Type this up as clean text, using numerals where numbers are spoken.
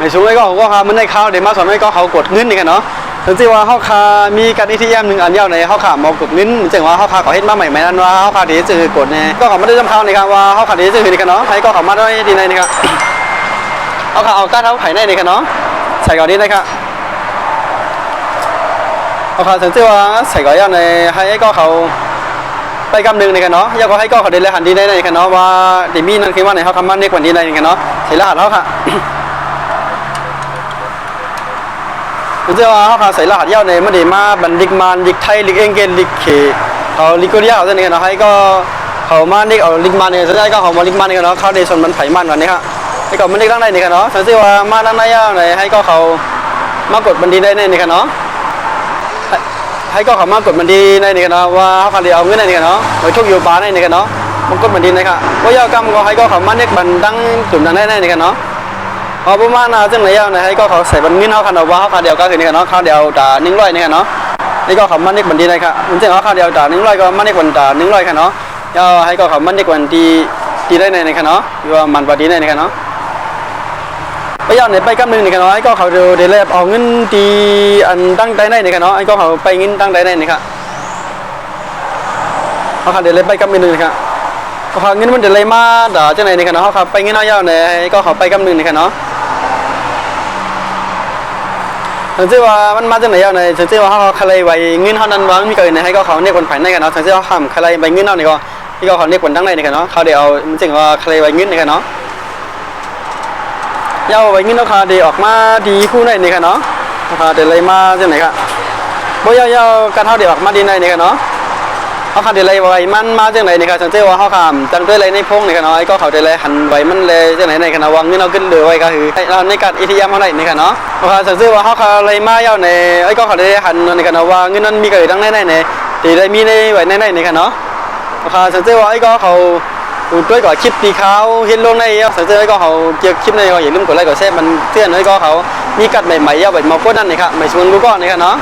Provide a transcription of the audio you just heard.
ในช่วงนี้ก็เขาก็พามันได้ข้าวเดี๋ยวมาสอนให้ก็เขากดเงินนี่กันเนาะถึงที่ว่าเขาคามีการอีทีเอ็มหนึ่งอันยาวในเขาขามากดเงินจึงว่าเขาคาเขาเฮ็ดมาใหม่ๆนั้นว่าเขาคาดีจะกดเนี่ยก็เขาไม่ได้จำเขาในการว่าเขาคาดีจะคือนี่กันเนาะให้ก็เขามาได้ดีในนี่ครับเขาคาเอาก้านเขาไผ่ในนี่กันเนาะใส่ก่อนนี้นะครับเขาคาถึงที่ว่าใส่ก่อนยาวในให้ก็เขาไปกำหนึ่งในกันเนาะยาวก็ให้ก็เขาเดินเลยหันดีในกันเนาะว่าดิมีนั่นคือว่าในเขาคำมันเล็กกว่าดีในกันเนาะใส่รหัสเขาค่ะผมจะว่าเขาใส่รหัสยาวในไม่ได้มาบันดิกมานดิกไทยดิกเอ็งเกนดิกเขเขาลิโกเรียเขาจะเนี่ยเนาะให้ก็เขามาดิกเอาลิกมานเนี่ยจะได้ก็เขามาลิกมานเนี่ยเนาะเขาเดชนมันไผ่มันกันนี่ครับให้ก็มันดิกตั้งได้เนี่ยเนาะผมจะว่ามาตั้งได้ยาวในให้ก็เขามากดบันดีได้เนี่ยเนาะให้ก็เขามากดบันดีได้เนี่ยเนาะว่าเขาคันเดียวเอาเงินได้เนี่ยเนาะโดยทุกอยู่บ้านได้เนี่ยเนาะมันกดบันดีนะครับว่ายาวกำก็ให้ก็เขามาดิกบันดังจุ่มดังได้เนี่ยเนาะพอประมาณจังไรอย่างให้ก็เขาใส่บันเงินเขาคันเอาว่าเขาคันเดียวก็คือนี่กันเนาะเขาเดียวจ่า100นี่กันเนาะนี่ก็เขามันเน็กบันดีนะครับมันจะเขาคันเดียวจ่า100ก็มันเน็กบันจ่า100ค่ะเนาะย่อให้ก็เขามันเน็กบันดีได้ในค่ะเนาะอยู่ว่ามันบันดีได้ในค่ะเนาะไปย่างเนี่ยไปกับนึงนี่กันเนาะให้ก็เขาเดี๋ยวแลบเอาเงินดีอันตั้งใจได้นี่ค่ะเนาะให้ก็เขาไปเงินตั้งใจได้นี่ค่ะเขาคันเดี๋ยวแลบไปกับนึงนี่ค่ะเขาเงินมันเดี๋ยวเลยมาด่าจังไรนี่ค่ะเนาะเขาไปเงินเอาย่างเนี่ยให้ก็เขาไปกับนึงนี่ค่ะเนาะถึงที่ว่ามันมาจากไหนอย่างไรถึงที่ว่าเขาคลายไว้เงินเขานั้นว่ามีเกินให้เขาเนี่ยคนผ่านได้กันเนาะถึงที่ว่าห้ามคลายไว้เงินเอาเนี่ยก็ที่เขาเนี่ยคนตั้งได้เนี่ยเนาะเขาเดี๋ยวมันจึงว่าคลายไว้เงินเนี่ยเนาะยาวไว้เงินเขาเดี๋ยวออกมาดีคู่ได้เนี่ยเนาะเขาเดี๋ยวเลยมาจากไหนครับบ่ยาวการเขาเดี๋ยวออกมาดีในเนี่ยเนาะเขาขาดอะไรไว้มันมาจากไหนเนี่ยครับถึงที่ว่าเขาขามจังด้วยอะไรในพงเนี่ยเนาะก็เขาเดี๋ยวเลยหันไว้มันเลยจากไหนเนี่ยนะวางเงินเอาขึ้นเดือไว้ก็คือเราในการ ATM เขาไหนเนี่ยเนาะเพราะถึงที่ว่าเขาขาดอะไรมาเยอะเนี่ยก็เขาเดี๋ยวหันเนี่ยนะว่าเงินนั้นมีเกิดดังไหนเนี่ยตีได้มีในไว้ในเนี่ยเนาะเพราะถึงที่ว่าก็เขาด้วยก็คลิปตีเขาเห็นลงในถึงที่ก็เขาเกี่ยวคลิปในก็อย่าลืมกดไลค์กดแชร์มันเตือนให้ก็เขามีกัดใหม่ๆเยอะแบบมาโพสนั่นเนี่ยครับไม่ชวนรู้ก็เนี่ยเนาะ